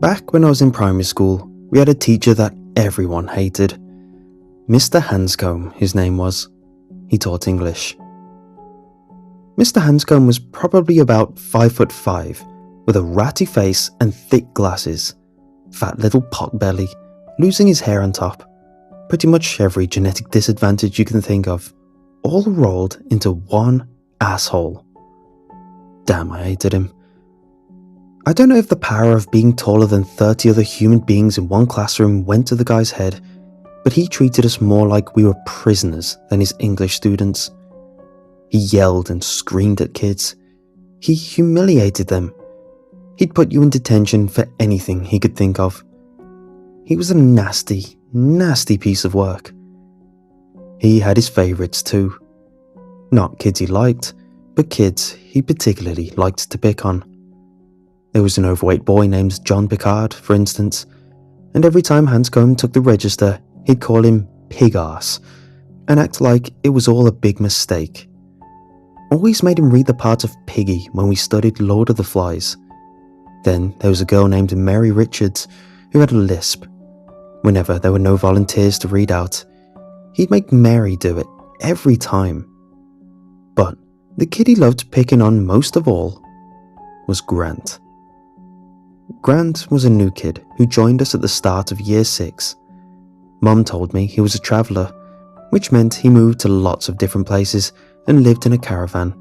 Back when I was in primary school, we had a teacher that everyone hated. Mr. Hanscombe, his name was. He taught English. Mr. Hanscombe was probably about 5'5", with a ratty face and thick glasses, fat little pot belly, losing his hair on top, pretty much every genetic disadvantage you can think of, all rolled into one asshole. Damn, I hated him. I don't know if the power of being taller than 30 other human beings in one classroom went to the guy's head, but he treated us more like we were prisoners than his English students. He yelled and screamed at kids. He humiliated them. He'd put you in detention for anything he could think of. He was a nasty, nasty piece of work. He had his favourites too. Not kids he liked, but kids he particularly liked to pick on. There was an overweight boy named John Picard, for instance, and every time Hanscombe took the register, he'd call him pig arse and act like it was all a big mistake. Always made him read the part of Piggy when we studied Lord of the Flies. Then there was a girl named Mary Richards who had a lisp. Whenever there were no volunteers to read out, he'd make Mary do it every time. But the kid he loved picking on most of all was Grant. Grant was a new kid who joined us at the start of year 6. Mum told me he was a traveller, which meant he moved to lots of different places and lived in a caravan.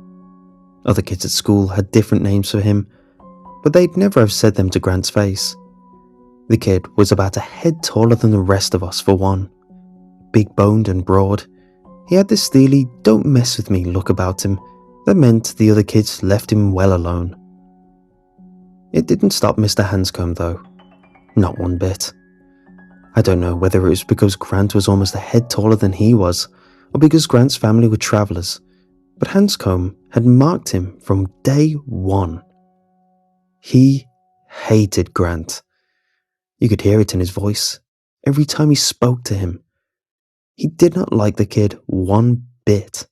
Other kids at school had different names for him, but they'd never have said them to Grant's face. The kid was about a head taller than the rest of us for one. Big-boned and broad, he had this steely, don't mess with me look about him that meant the other kids left him well alone. It didn't stop Mr. Hanscombe though, not one bit. I don't know whether it was because Grant was almost a head taller than he was, or because Grant's family were travellers, but Hanscombe had marked him from day one. He hated Grant. You could hear it in his voice every time he spoke to him. He did not like the kid one bit.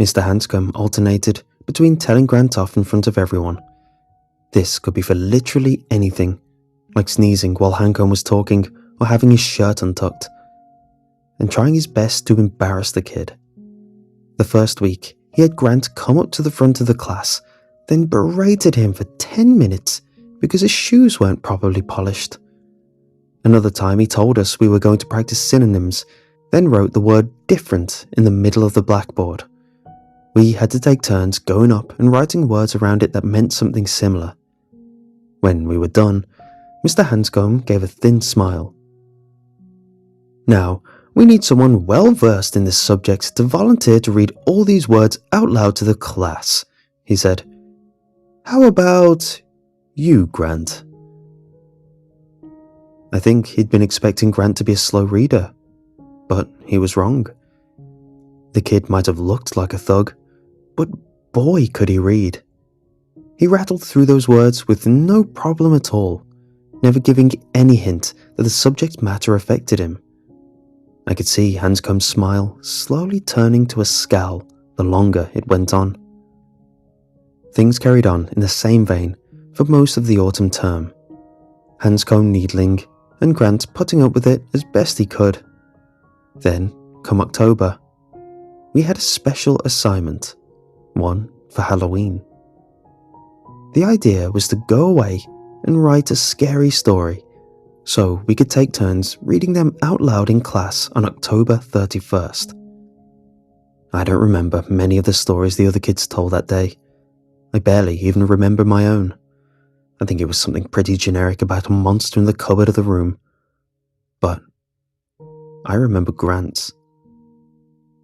Mr. Hanscombe alternated between telling Grant off in front of everyone. This could be for literally anything, like sneezing while Hanscombe was talking or having his shirt untucked, and trying his best to embarrass the kid. The first week, he had Grant come up to the front of the class, then berated him for 10 minutes because his shoes weren't properly polished. Another time he told us we were going to practice synonyms, then wrote the word different in the middle of the blackboard. We had to take turns going up and writing words around it that meant something similar. When we were done, Mr. Hanscombe gave a thin smile. "Now, we need someone well versed in this subject to volunteer to read all these words out loud to the class," he said. "How about you, Grant?" I think he'd been expecting Grant to be a slow reader, but he was wrong. The kid might have looked like a thug, but boy could he read. He rattled through those words with no problem at all, never giving any hint that the subject matter affected him. I could see Hanscombe's smile slowly turning to a scowl the longer it went on. Things carried on in the same vein for most of the autumn term. Hanscombe needling and Grant putting up with it as best he could. Then, come October, we had a special assignment, one for Halloween. The idea was to go away and write a scary story, so we could take turns reading them out loud in class on October 31st. I don't remember many of the stories the other kids told that day. I barely even remember my own. I think it was something pretty generic about a monster in the cupboard of the room. But I remember Grant's.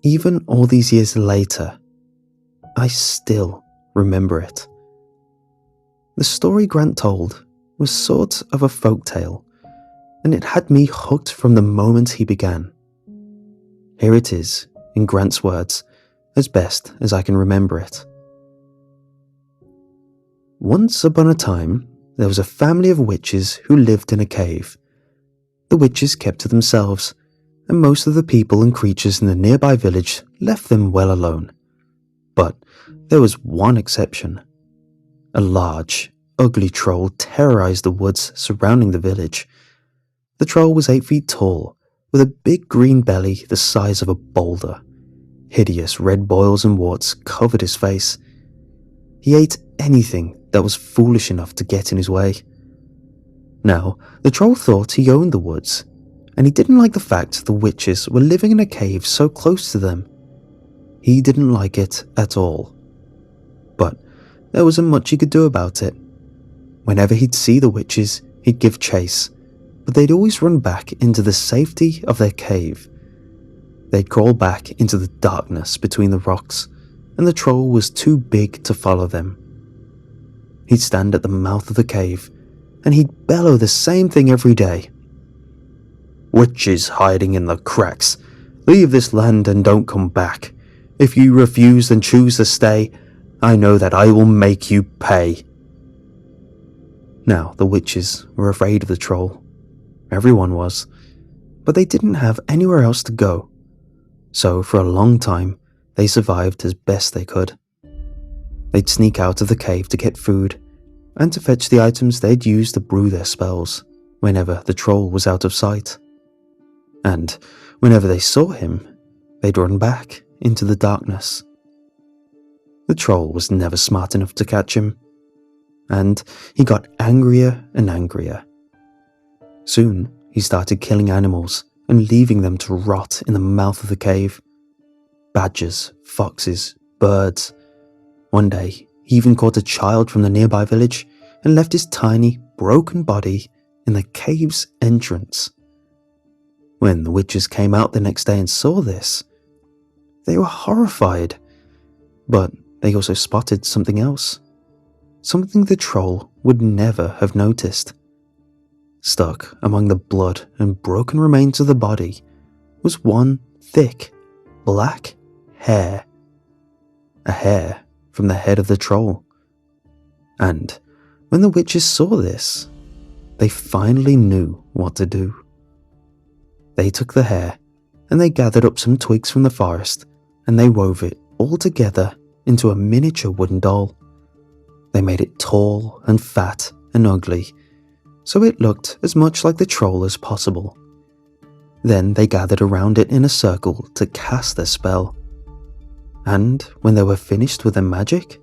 Even all these years later, I still remember it. The story Grant told was sort of a folktale, and it had me hooked from the moment he began. Here it is, in Grant's words, as best as I can remember it. Once upon a time, there was a family of witches who lived in a cave. The witches kept to themselves, and most of the people and creatures in the nearby village left them well alone. But there was one exception. A large, ugly troll terrorized the woods surrounding the village. The troll was 8 feet tall, with a big green belly the size of a boulder. Hideous red boils and warts covered his face. He ate anything that was foolish enough to get in his way. Now, the troll thought he owned the woods, and he didn't like the fact the witches were living in a cave so close to them. He didn't like it at all. But there wasn't much he could do about it. Whenever he'd see the witches, he'd give chase, but they'd always run back into the safety of their cave. They'd crawl back into the darkness between the rocks, and the troll was too big to follow them. He'd stand at the mouth of the cave, and he'd bellow the same thing every day. "Witches hiding in the cracks. Leave this land and don't come back. If you refuse and choose to stay, I know that I will make you pay." Now, the witches were afraid of the troll. Everyone was, but they didn't have anywhere else to go. So, for a long time, they survived as best they could. They'd sneak out of the cave to get food, and to fetch the items they'd use to brew their spells, whenever the troll was out of sight. And whenever they saw him, they'd run back into the darkness. The troll was never smart enough to catch him, and he got angrier and angrier. Soon, he started killing animals and leaving them to rot in the mouth of the cave. Badgers, foxes, birds. One day, he even caught a child from the nearby village and left his tiny, broken body in the cave's entrance. When the witches came out the next day and saw this, they were horrified. But they also spotted something else. Something the troll would never have noticed. Stuck among the blood and broken remains of the body was one thick, black hair. A hair from the head of the troll. And when the witches saw this, they finally knew what to do. They took the hair and they gathered up some twigs from the forest and they wove it all together into a miniature wooden doll. They made it tall and fat and ugly, so it looked as much like the troll as possible. Then they gathered around it in a circle to cast their spell. And when they were finished with their magic,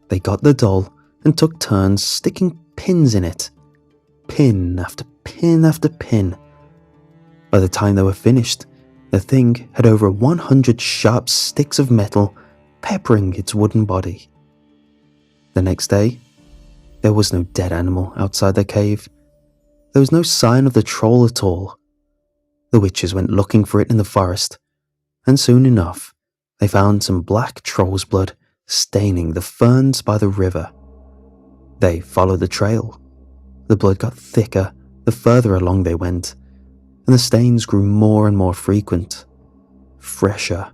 they got the doll and took turns sticking pins in it. Pin after pin after pin. By the time they were finished, the thing had over 100 sharp sticks of metal peppering its wooden body. The next day, there was no dead animal outside their cave. There was no sign of the troll at all. The witches went looking for it in the forest, and soon enough, they found some black troll's blood staining the ferns by the river. They followed the trail. The blood got thicker the further along they went, and the stains grew more and more frequent, fresher.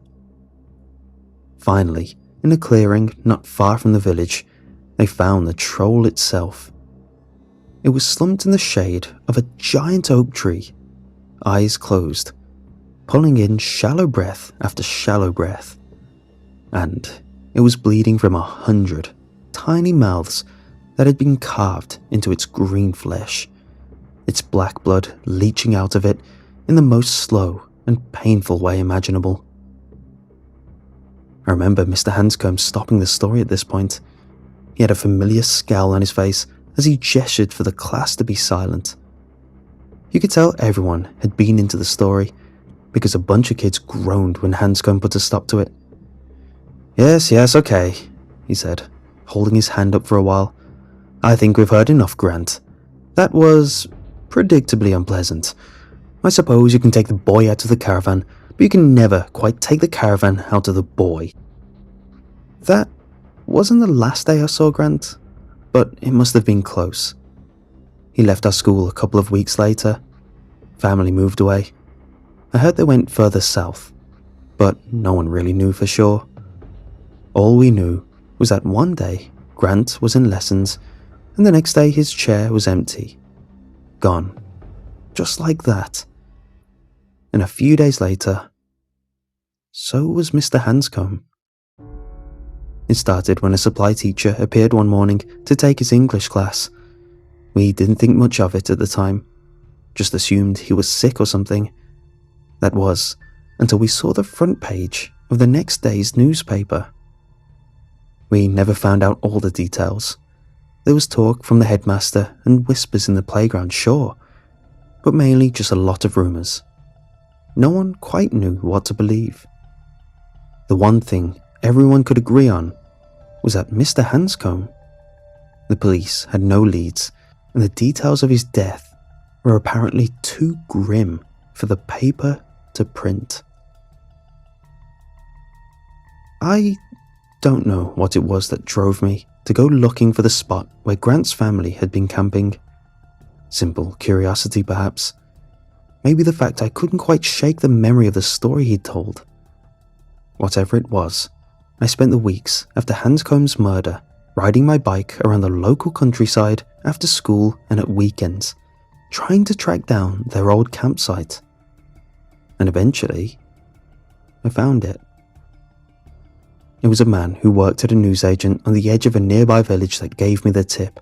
Finally, in a clearing not far from the village, they found the troll itself. It was slumped in the shade of a giant oak tree, eyes closed, pulling in shallow breath after shallow breath. And it was bleeding from 100 tiny mouths that had been carved into its green flesh, its black blood leaching out of it in the most slow and painful way imaginable. I remember Mr. Hanscombe stopping the story at this point. He had a familiar scowl on his face as he gestured for the class to be silent. You could tell everyone had been into the story, because a bunch of kids groaned when Hanscombe put a stop to it. Yes, okay, he said, holding his hand up for a while. I think we've heard enough, Grant. That was predictably unpleasant. I suppose you can take the boy out of the caravan, but you can never quite take the caravan out of the boy. That wasn't the last day I saw Grant, but it must have been close. He left our school a couple of weeks later. Family moved away. I heard they went further south, but no one really knew for sure. All we knew was that one day Grant was in lessons, and the next day his chair was empty. Gone. Just like that. And a few days later, so was Mr. Hanscombe. It started when a supply teacher appeared one morning to take his English class. We didn't think much of it at the time, just assumed he was sick or something. That was, until we saw the front page of the next day's newspaper. We never found out all the details. There was talk from the headmaster and whispers in the playground, sure, but mainly just a lot of rumours. No one quite knew what to believe. The one thing everyone could agree on was that Mr. Hanscombe. The police had no leads, and the details of his death were apparently too grim for the paper to print. I don't know what it was that drove me to go looking for the spot where Grant's family had been camping. Simple curiosity, perhaps. Maybe the fact I couldn't quite shake the memory of the story he'd told. Whatever it was, I spent the weeks after Hanscombe's murder riding my bike around the local countryside after school and at weekends, trying to track down their old campsite. And eventually, I found it. It was a man who worked at a newsagent on the edge of a nearby village that gave me the tip,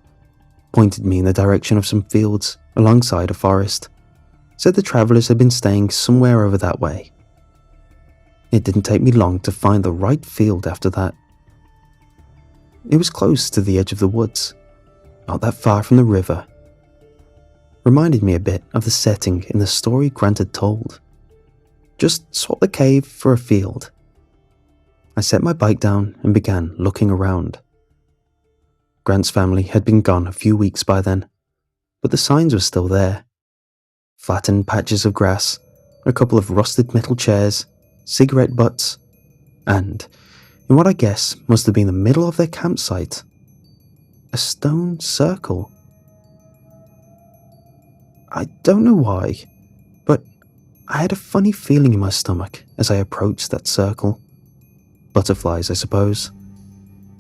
pointed me in the direction of some fields alongside a forest, said the travellers had been staying somewhere over that way. It didn't take me long to find the right field after that. It was close to the edge of the woods, not that far from the river. Reminded me a bit of the setting in the story Grant had told. Just swap the cave for a field. I set my bike down and began looking around. Grant's family had been gone a few weeks by then, but the signs were still there. Flattened patches of grass, a couple of rusted metal chairs, cigarette butts, and, in what I guess must have been the middle of their campsite, a stone circle. I don't know why, but I had a funny feeling in my stomach as I approached that circle. Butterflies, I suppose.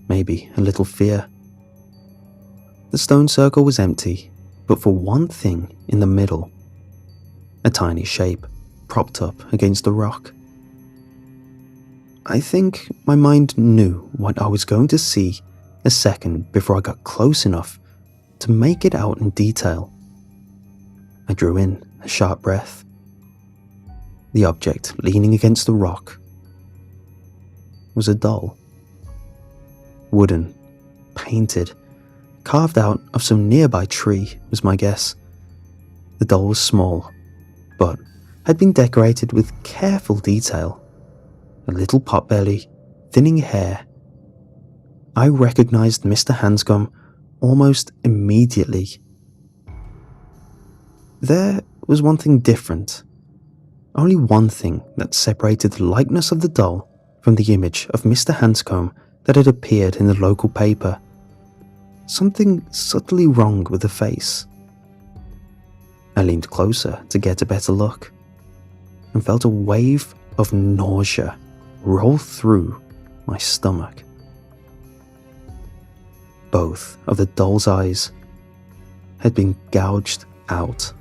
Maybe a little fear. The stone circle was empty, but for one thing in the middle. A tiny shape, propped up against a rock. I think my mind knew what I was going to see a second before I got close enough to make it out in detail. I drew in a sharp breath. The object leaning against the rock was a doll. Wooden, painted, carved out of some nearby tree was my guess. The doll was small, but had been decorated with careful detail. A little potbelly, thinning hair. I recognized Mr. Hanscombe almost immediately. There was one thing different. Only one thing that separated the likeness of the doll from the image of Mr. Hanscombe that had appeared in the local paper. Something subtly wrong with the face. I leaned closer to get a better look, and felt a wave of nausea roll through my stomach. Both of the doll's eyes had been gouged out.